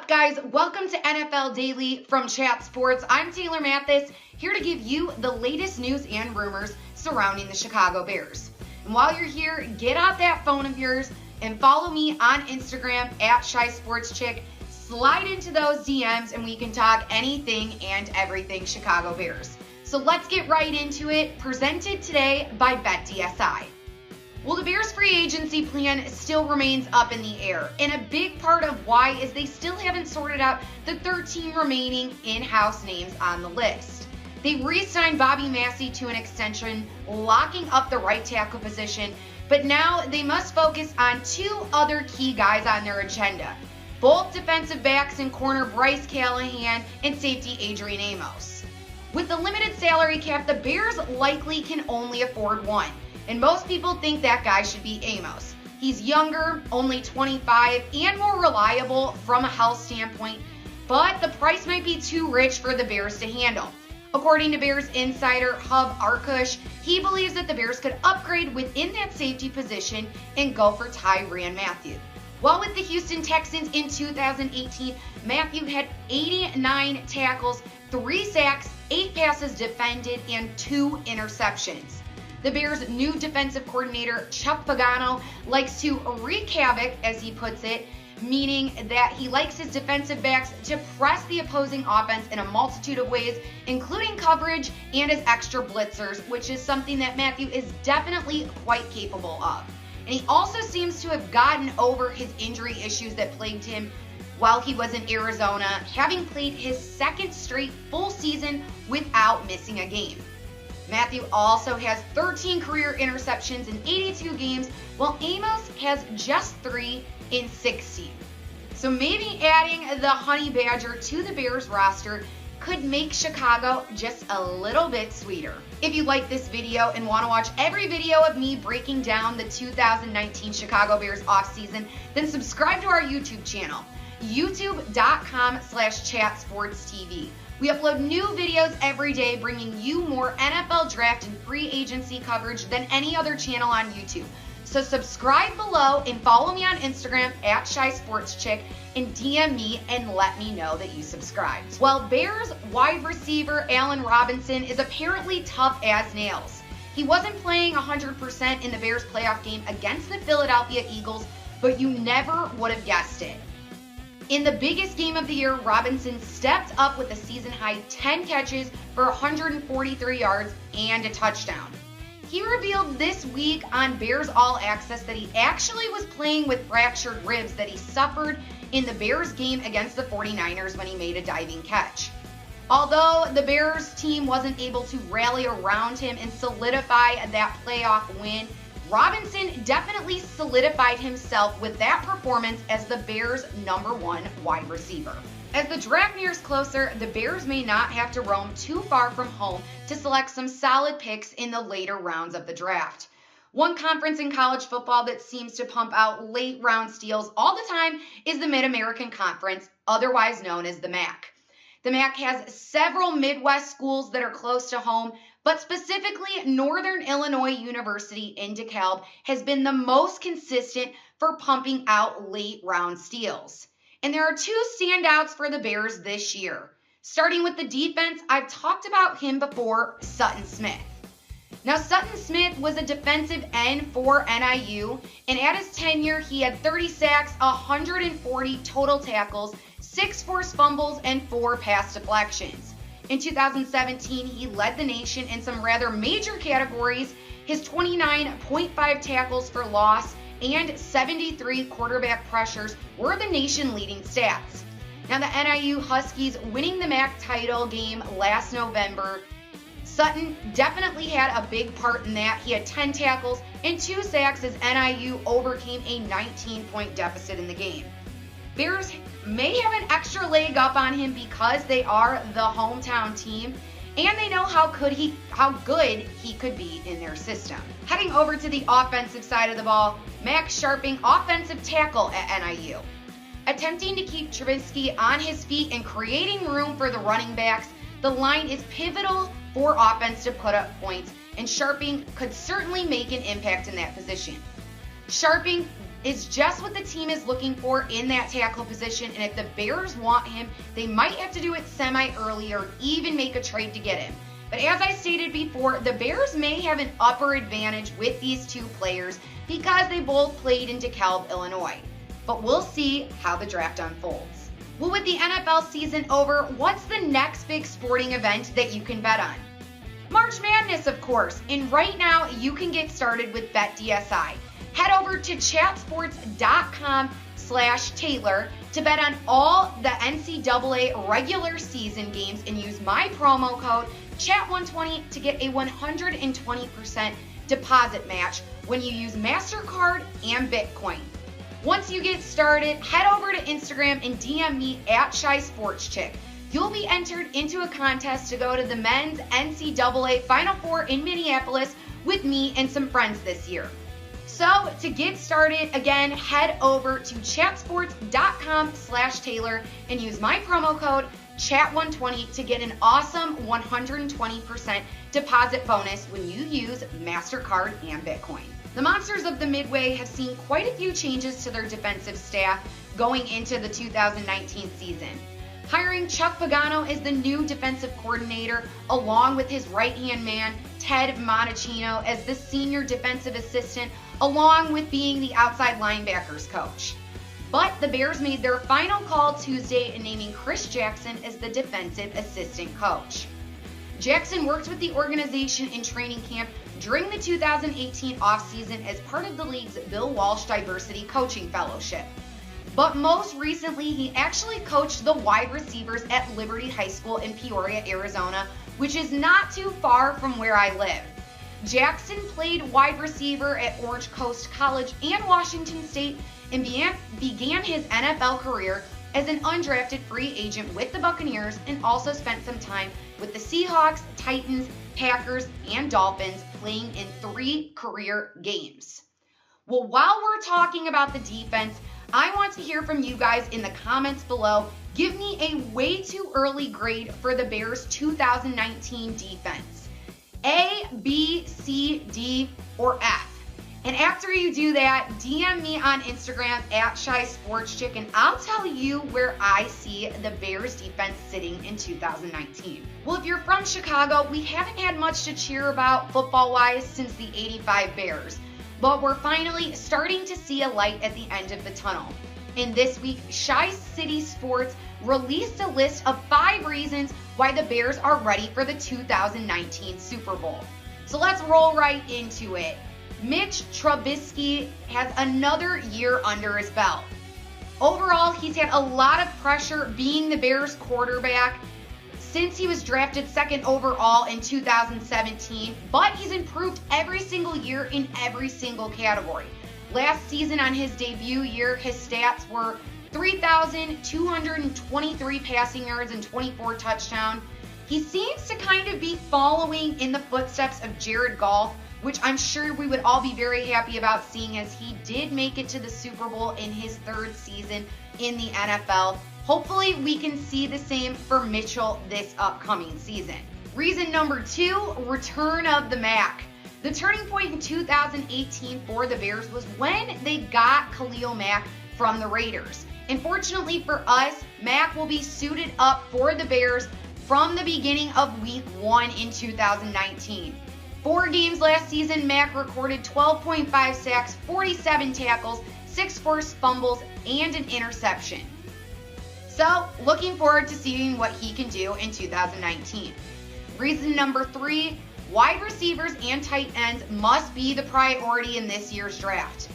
up, guys? Welcome to NFL Daily from Chat Sports. I'm Tyrann Mathieu, here to give you the latest news and rumors surrounding the Chicago Bears. And while you're here, get out that phone of yours and follow me on Instagram at ShySportsChick. Slide into those DMs and we can talk anything and everything Chicago Bears. So let's get right into it. Presented today by BetDSI. Well, the Bears' free agency plan still remains up in the air, and a big part of why is they still haven't sorted out the 13 remaining in-house names on the list. They re-signed Bobby Massey to an extension, locking up the right tackle position, but now they must focus on two other key guys on their agenda, both defensive backs and corner Bryce Callahan and safety Adrian Amos. With the limited salary cap, the Bears likely can only afford one. And most people think that guy should be Amos. He's younger, only 25, and more reliable from a health standpoint, but the price might be too rich for the Bears to handle. According to Bears insider Hub Arkush, he believes that the Bears could upgrade within that safety position and go for Tyrann Mathieu. While with the Houston Texans in 2018, Mathieu had 89 tackles, 3 sacks, 8 passes defended, and 2 interceptions. The Bears' new defensive coordinator, Chuck Pagano, likes to wreak havoc, as he puts it, meaning that he likes his defensive backs to press the opposing offense in a multitude of ways, including coverage and his extra blitzers, which is something that Mathieu is definitely quite capable of. And he also seems to have gotten over his injury issues that plagued him while he was in Arizona, having played his second straight full season without missing a game. Mathieu also has 13 career interceptions in 82 games, while Amos has just 3 in 60. So maybe adding the Honey Badger to the Bears roster could make Chicago just a little bit sweeter. If you like this video and want to watch every video of me breaking down the 2019 Chicago Bears offseason, then subscribe to our YouTube channel, youtube.com/chatsportstv. We upload new videos every day, bringing you more NFL draft and free agency coverage than any other channel on YouTube. So subscribe below and follow me on Instagram at ShySportsChick and DM me and let me know that you subscribed. Well, Bears wide receiver Allen Robinson is apparently tough as nails. He wasn't playing 100% in the Bears playoff game against the Philadelphia Eagles, but you never would have guessed it. In the biggest game of the year, Robinson stepped up with a season-high 10 catches for 143 yards and a touchdown. He revealed this week on Bears All Access that he actually was playing with fractured ribs that he suffered in the Bears game against the 49ers when he made a diving catch. Although the Bears team wasn't able to rally around him and solidify that playoff win, Robinson definitely solidified himself with that performance as the Bears' #1 wide receiver. As the draft nears closer, the Bears may not have to roam too far from home to select some solid picks in the later rounds of the draft. One conference in college football that seems to pump out late round steals all the time is the Mid-American Conference, otherwise known as the MAC. The MAC has several Midwest schools that are close to home, but specifically Northern Illinois University in DeKalb has been the most consistent for pumping out late round steals. And there are 2 standouts for the Bears this year. Starting with the defense, I've talked about him before, Sutton Smith. Now, Sutton Smith was a defensive end for NIU, and at his tenure, he had 30 sacks, 140 total tackles, 6 forced fumbles, and 4 pass deflections. In 2017, he led the nation in some rather major categories. His 29.5 tackles for loss and 73 quarterback pressures were the nation-leading stats. Now, the NIU Huskies winning the MAC title game last November, Sutton definitely had a big part in that. He had 10 tackles and 2 sacks as NIU overcame a 19-point deficit in the game. Bears may have an extra leg up on him because they are the hometown team, and they know how good he could be in their system. Heading over to the offensive side of the ball, Max Scharping, offensive tackle at NIU. Attempting to keep Trubisky on his feet and creating room for the running backs, the line is pivotal for offense to put up points, and Scharping could certainly make an impact in that position. Scharping is just what the team is looking for in that tackle position, and if the Bears want him, they might have to do it semi-early or even make a trade to get him. But as I stated before, the Bears may have an upper advantage with these two players because they both played in DeKalb, Illinois. But we'll see how the draft unfolds. Well, with the NFL season over, what's the next big sporting event that you can bet on? March Madness, of course, and right now you can get started with BetDSI. Head over to chatsports.com/Taylor to bet on all the NCAA regular season games and use my promo code CHAT120 to get a 120% deposit match when you use MasterCard and Bitcoin. Once you get started, head over to Instagram and DM me at ShySportsChick. You'll be entered into a contest to go to the men's NCAA Final Four in Minneapolis with me and some friends this year. So to get started, again, head over to chatsports.com/Taylor and use my promo code CHAT120 to get an awesome 120% deposit bonus when you use MasterCard and Bitcoin. The Monsters of the Midway have seen quite a few changes to their defensive staff going into the 2019 season. Hiring Chuck Pagano as the new defensive coordinator, along with his right-hand man, Ted Monachino, as the senior defensive assistant, along with being the outside linebackers coach. But the Bears made their final call Tuesday in naming Chris Jackson as the defensive assistant coach. Jackson worked with the organization in training camp during the 2018 offseason as part of the league's Bill Walsh Diversity Coaching Fellowship. But most recently, he actually coached the wide receivers at Liberty High School in Peoria, Arizona, which is not too far from where I live. Jackson played wide receiver at Orange Coast College and Washington State and began his NFL career as an undrafted free agent with the Buccaneers and also spent some time with the Seahawks, Titans, Packers, and Dolphins, playing in 3 career games. Well, while we're talking about the defense, I want to hear from you guys in the comments below. Give me a way too early grade for the Bears 2019 defense. A, B, C, D, or F. And after you do that, DM me on Instagram at ShySportsChick and I'll tell you where I see the Bears defense sitting in 2019. Well, if you're from Chicago, we haven't had much to cheer about football-wise since the '85 Bears. But we're finally starting to see a light at the end of the tunnel. And this week, Shy City Sports released a list of 5 reasons why the Bears are ready for the 2019 Super Bowl. So let's roll right into it. Mitch Trubisky has another year under his belt. Overall, he's had a lot of pressure being the Bears quarterback since he was drafted 2nd overall in 2017, but he's improved every single year in every single category. Last season on his debut year, his stats were 3,223 passing yards and 24 touchdowns. He seems to kind of be following in the footsteps of Jared Goff, which I'm sure we would all be very happy about seeing, as he did make it to the Super Bowl in his 3rd season in the NFL. Hopefully we can see the same for Mitchell this upcoming season. Reason number 2, return of the Mac. The turning point in 2018 for the Bears was when they got Khalil Mack from the Raiders. Unfortunately for us, Mack will be suited up for the Bears from the beginning of week 1 in 2019. 4 games last season, Mack recorded 12.5 sacks, 47 tackles, 6 forced fumbles, and an interception. So, looking forward to seeing what he can do in 2019. Reason number 3, wide receivers and tight ends must be the priority in this year's draft.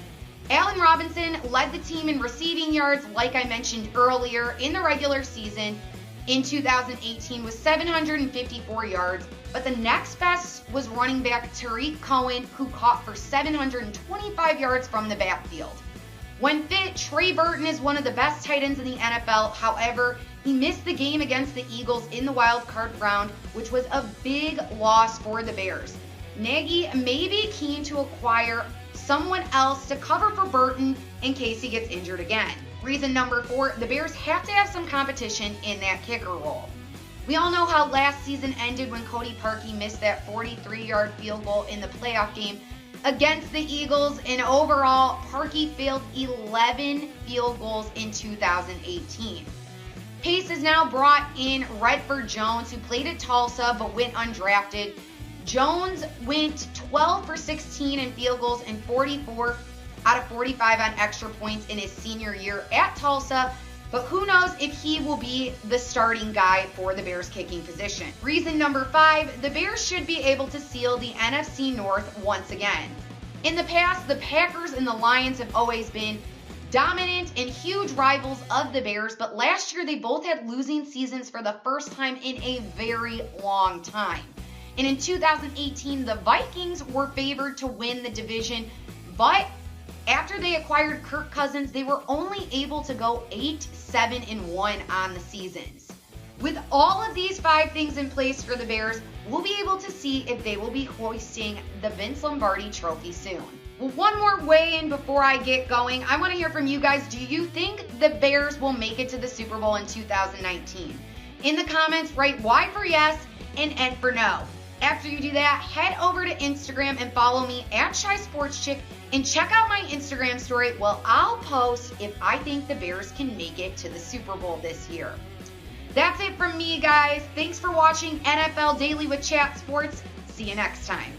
Allen Robinson led the team in receiving yards, like I mentioned earlier, in the regular season in 2018 with 754 yards, but the next best was running back Tariq Cohen, who caught for 725 yards from the backfield. When fit, Trey Burton is one of the best tight ends in the NFL. However, he missed the game against the Eagles in the wild card round, which was a big loss for the Bears. Nagy may be keen to acquire someone else to cover for Burton in case he gets injured again. Reason number 4, the Bears have to have some competition in that kicker role. We all know how last season ended when Cody Parkey missed that 43-yard field goal in the playoff game against the Eagles, and overall, Parkey failed 11 field goals in 2018. Pace has now brought in Redford Jones, who played at Tulsa but went undrafted. Jones went 12 for 16 in field goals and 44 out of 45 on extra points in his senior year at Tulsa, but who knows if he will be the starting guy for the Bears kicking position. Reason number 5, the Bears should be able to seal the NFC North once again. In the past, the Packers and the Lions have always been dominant and huge rivals of the Bears, but last year they both had losing seasons for the first time in a very long time. And in 2018, the Vikings were favored to win the division, but after they acquired Kirk Cousins, they were only able to go 8-7-1 on the seasons. With all of these 5 things in place for the Bears, we'll be able to see if they will be hoisting the Vince Lombardi trophy soon. Well, one more weigh-in before I get going. I want to hear from you guys. Do you think the Bears will make it to the Super Bowl in 2019? In the comments, write Y for yes and N for no. After you do that, head over to Instagram and follow me at Shy Sports Chick and check out my Instagram story. Well, I'll post if I think the Bears can make it to the Super Bowl this year. That's it from me, guys. Thanks for watching NFL Daily with Chat Sports. See you next time.